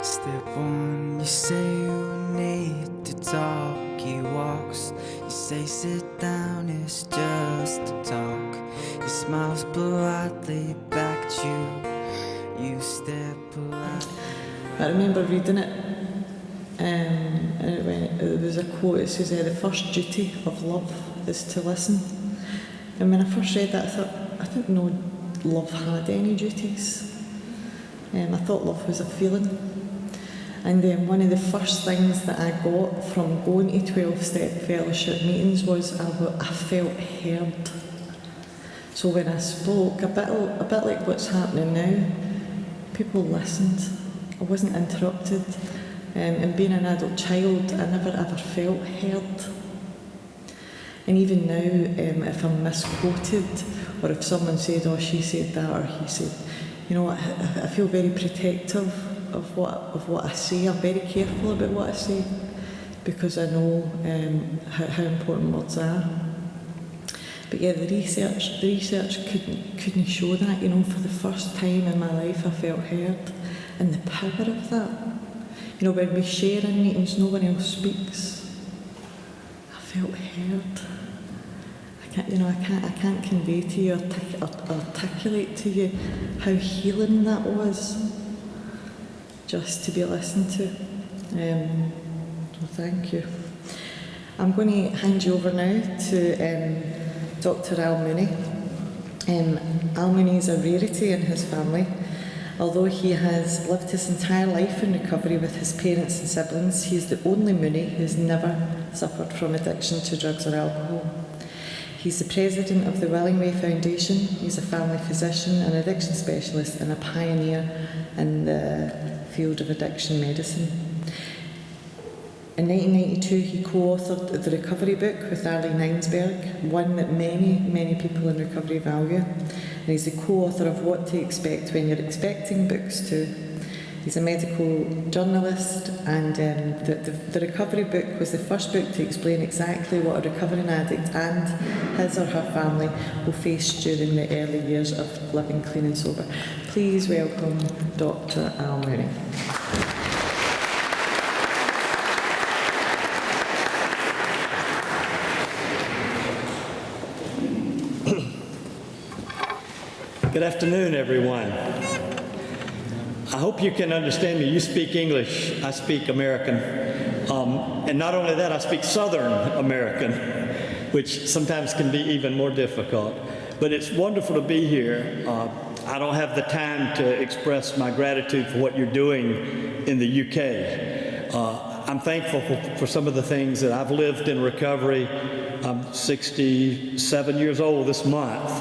Step one, you say you need to talk. He walks, you say sit down, it's just to talk. He smiles politely back at you. You step politely. I remember reading it, and it was a quote. It says, "The first duty of love is to listen." And when I first read that, I thought, I didn't know love had any duties. I thought love was a feeling. And then one of the first things that I got from going to 12-step fellowship meetings was I felt heard. So when I spoke, a bit like what's happening now, people listened. I wasn't interrupted. And being an adult child, I never ever felt heard. And even now, if I'm misquoted, or if someone said, "Oh, she said that," or "he said," I feel very protective of what I say. I'm very careful about what I say because I know how important words are. But yeah, the research couldn't show that. For the first time in my life, I felt heard, and the power of that. When we share in meetings, no one else speaks. I felt heard. I can't convey to you or articulate to you how healing that was. Just to be listened to. So thank you. I'm going to hand you over now to Dr. Al Mooney. Al Mooney is a rarity in his family. Although he has lived his entire life in recovery with his parents and siblings, he is the only Mooney who has never suffered from addiction to drugs or alcohol. He's the president of the Willingway Foundation. He's a family physician, an addiction specialist, and a pioneer in the field of addiction medicine. In 1992, he co-authored the recovery book with Arlene Einsberg, one that many people in recovery value. And he's the co-author of What to Expect When You're Expecting books too. He's a medical journalist, and the recovery book was the first book to explain exactly what a recovering addict and his or her family will face during the early years of living clean and sober. Please welcome Dr. Al Mooney. Good afternoon, everyone. I hope you can understand me. You speak English, I speak American. And not only that, I speak Southern American, which sometimes can be even more difficult. But it's wonderful to be here. I don't have the time to express my gratitude for what you're doing in the UK. I'm thankful for some of the things that I've lived in recovery. I'm 67 years old this month.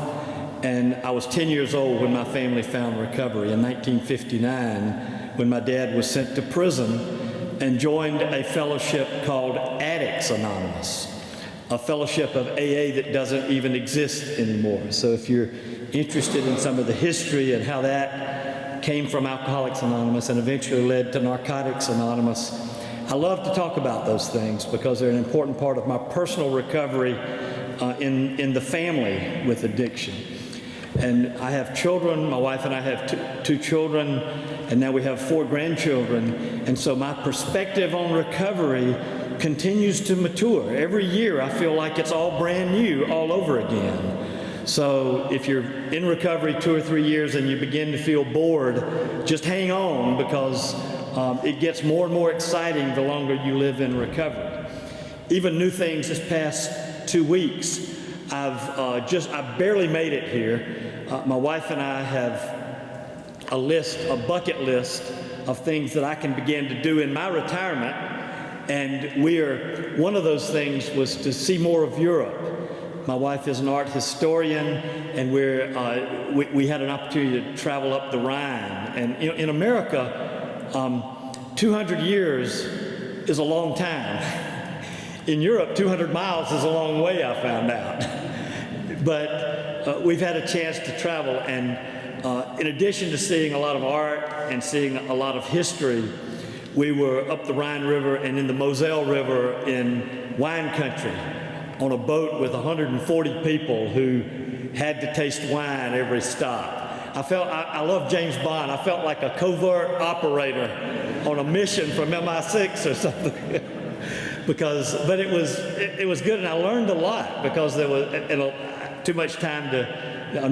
And I was 10 years old when my family found recovery in 1959, when my dad was sent to prison and joined a fellowship called Addicts Anonymous, a fellowship of AA that doesn't even exist anymore. So if you're interested in some of the history and how that came from Alcoholics Anonymous and eventually led to Narcotics Anonymous, I love to talk about those things because they're an important part of my personal recovery in the family with addiction. And I have children. My wife and I have two children, and now we have 4 grandchildren. And so my perspective on recovery continues to mature. Every year I feel like it's all brand new all over again. So if you're in recovery 2 or 3 years and you begin to feel bored, just hang on, because it gets more and more exciting the longer you live in recovery. Even new things this past 2 weeks. I barely made it here. My wife and I have a bucket list of things that I can begin to do in my retirement. And one of those things was to see more of Europe. My wife is an art historian, and we had an opportunity to travel up the Rhine. And in America, 200 years is a long time. In Europe, 200 miles is a long way, I found out. But we've had a chance to travel, and in addition to seeing a lot of art and seeing a lot of history, we were up the Rhine River and in the Moselle River in wine country on a boat with 140 people who had to taste wine every stop. I love James Bond. I felt like a covert operator on a mission from MI6 or something. But it was good, and I learned a lot because there was too much time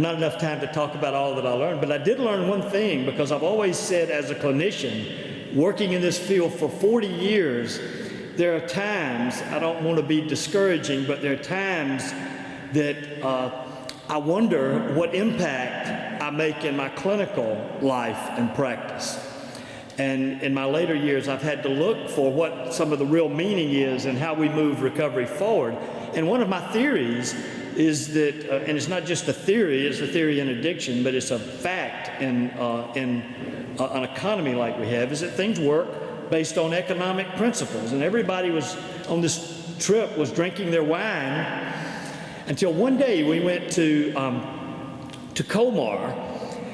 not enough time to talk about all that I learned. But I did learn one thing, because I've always said, as a clinician working in this field for 40 years, there are times, I don't want to be discouraging, but there are times that I wonder what impact I make in my clinical life and practice. And in my later years, I've had to look for what some of the real meaning is and how we move recovery forward. And one of my theories is that, and it's not just a theory, it's a theory in addiction, but it's a fact in an economy like we have, is that things work based on economic principles. And everybody was on this trip was drinking their wine until one day we went to Colmar,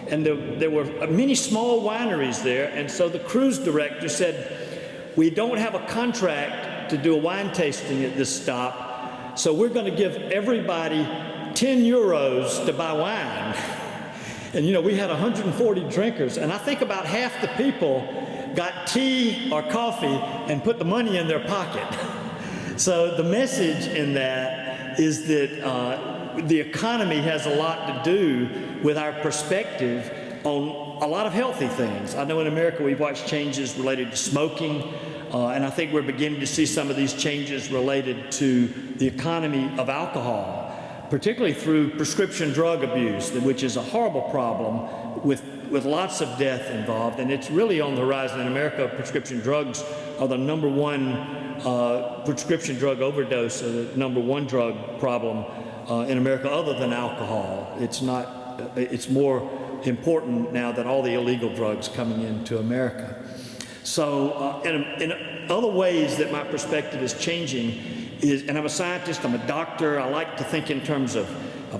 and there were many small wineries there, and so the cruise director said, we don't have a contract to do a wine tasting at this stop, so we're going to give everybody 10 euros to buy wine. And you know, we had 140 drinkers, and I think about half the people got tea or coffee and put the money in their pocket. So the message in that is that the economy has a lot to do with our perspective on a lot of healthy things. I know in America we've watched changes related to smoking, and I think we're beginning to see some of these changes related to the economy of alcohol, particularly through prescription drug abuse, which is a horrible problem with lots of death involved. And it's really on the horizon. In America, prescription drugs are the number one prescription drug overdose, the number one drug problem in America other than alcohol. It's more important now than all the illegal drugs coming into America. So in other ways that my perspective is changing is, and I'm a scientist, I'm a doctor, I like to think in terms of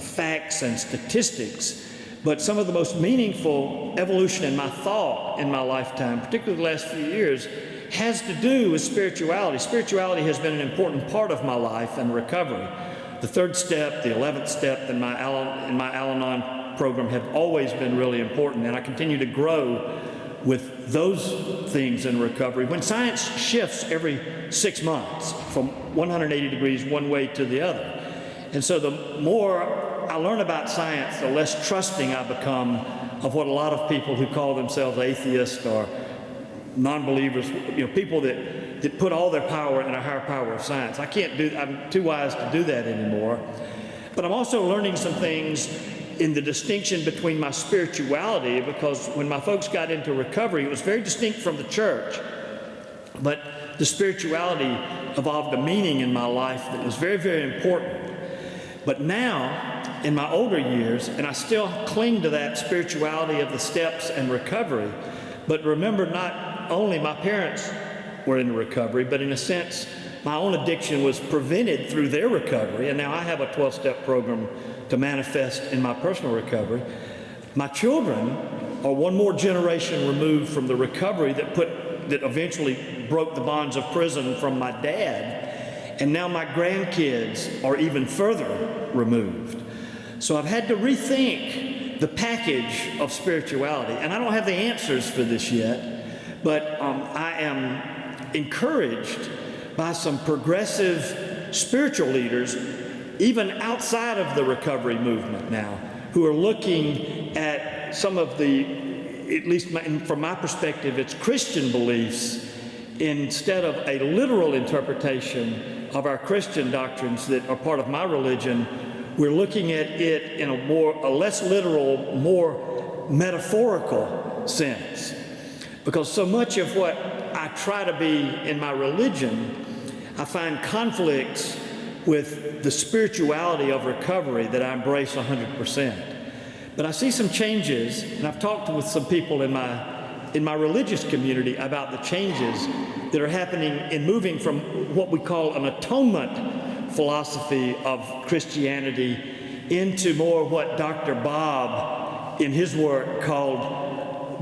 facts and statistics, but some of the most meaningful evolution in my thought in my lifetime, particularly the last few years, has to do with spirituality. Spirituality has been an important part of my life and recovery. The third step, the 11th step in my Al-Anon program have always been really important, and I continue to grow with those things in recovery. When science shifts every 6 months from 180 degrees one way to the other, and so the more I learn about science, the less trusting I become of what a lot of people who call themselves atheists or non-believers, people that put all their power in a higher power of science. I'm too wise to do that anymore. But I'm also learning some things in the distinction between my spirituality, because when my folks got into recovery, it was very distinct from the church. But the spirituality evolved a meaning in my life that was very, very important. But now, in my older years, and I still cling to that spirituality of the steps and recovery, but remember, not only my parents were in recovery, but in a sense, my own addiction was prevented through their recovery, and now I have a 12-step program to manifest in my personal recovery. My children are one more generation removed from the recovery that eventually broke the bonds of prison from my dad, and now my grandkids are even further removed. So I've had to rethink the package of spirituality, and I don't have the answers for this yet, but I am encouraged by some progressive spiritual leaders, even outside of the recovery movement now, who are looking at some of the, at least from my perspective, it's Christian beliefs instead of a literal interpretation of our Christian doctrines that are part of my religion. We're looking at it in a less literal, more metaphorical sense. Because so much of what I try to be in my religion, I find conflicts with the spirituality of recovery that I embrace 100%. But I see some changes, and I've talked with some people in my religious community about the changes that are happening in moving from what we call an atonement philosophy of Christianity into more what Dr. Bob in his work called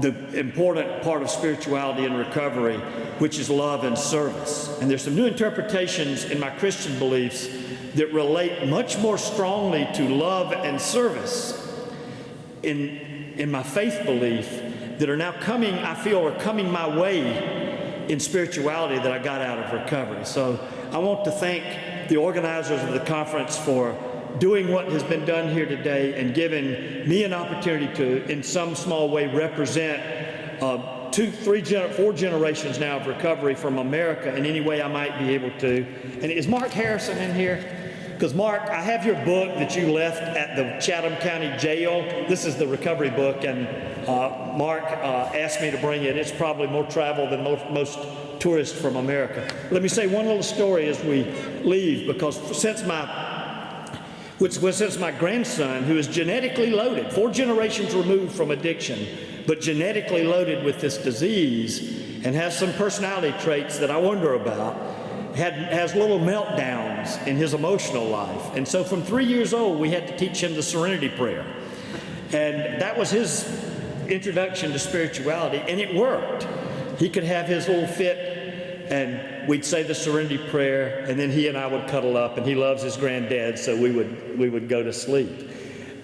the important part of spirituality and recovery, which is love and service. And there's some new interpretations in my Christian beliefs that relate much more strongly to love and service in in my faith belief that are now coming, I feel, are coming my way in spirituality that I got out of recovery. So I want to thank the organizers of the conference for doing what has been done here today and giving me an opportunity to, in some small way, represent 4 generations now of recovery from America in any way I might be able to. And is Mark Harrison in here? Because Mark, I have your book that you left at the Chatham County Jail. This is the recovery book, and Mark asked me to bring it. It's probably more travel than most tourists from America. Let me say one little story as we leave, because since my grandson, who is genetically loaded, 4 generations removed from addiction, but genetically loaded with this disease and has some personality traits that I wonder about, has little meltdowns in his emotional life. And so from 3 years old, we had to teach him the Serenity Prayer. And that was his introduction to spirituality, and it worked. He could have his little fit, and we'd say the Serenity Prayer, and then he and I would cuddle up, and he loves his granddad, so we would go to sleep.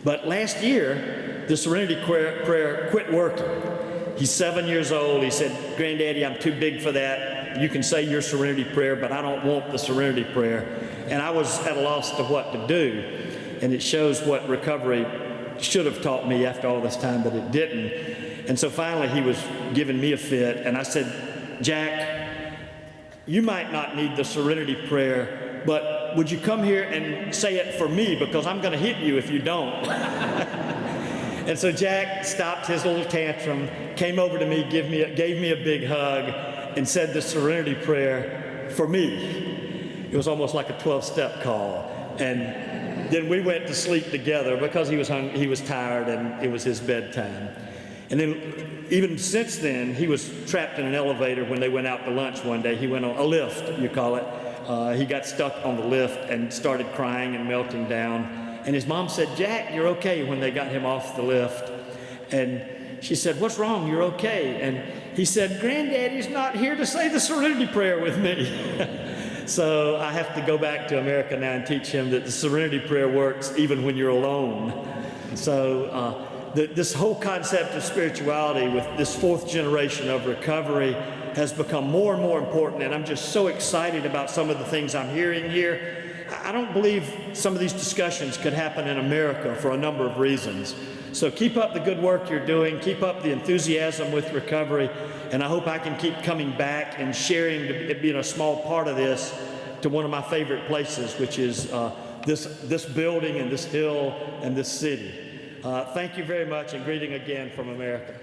But last year, the Serenity Prayer quit working. He's 7 years old. He said, "Granddaddy, I'm too big for that. You can say your Serenity Prayer, but I don't want the Serenity Prayer." And I was at a loss to what to do. And it shows what recovery should have taught me after all this time, but it didn't. And so finally he was giving me a fit, and I said, "Jack, you might not need the Serenity Prayer, but would you come here and say it for me, because I'm going to hit you if you don't." And so Jack stopped his little tantrum, came over to me, gave me a big hug, and said the Serenity Prayer for me. It was almost like a 12-step call. And then we went to sleep together because he was hungry, he was tired, and it was his bedtime. And then even since then, he was trapped in an elevator when they went out to lunch one day. He went on a lift, you call it. He got stuck on the lift and started crying and melting down. And his mom said, "Jack, you're okay," when they got him off the lift. And she said, "What's wrong? You're okay." And he said, "Granddaddy's not here to say the Serenity Prayer with me." So I have to go back to America now and teach him that the Serenity Prayer works even when you're alone. So this whole concept of spirituality with this 4th generation of recovery has become more and more important, and I'm just so excited about some of the things I'm hearing here. I don't believe some of these discussions could happen in America for a number of reasons. So keep up the good work you're doing, keep up the enthusiasm with recovery, and I hope I can keep coming back and sharing it being a small part of this to one of my favorite places, which is this building and this hill and this city. Thank you very much, and greeting again from America.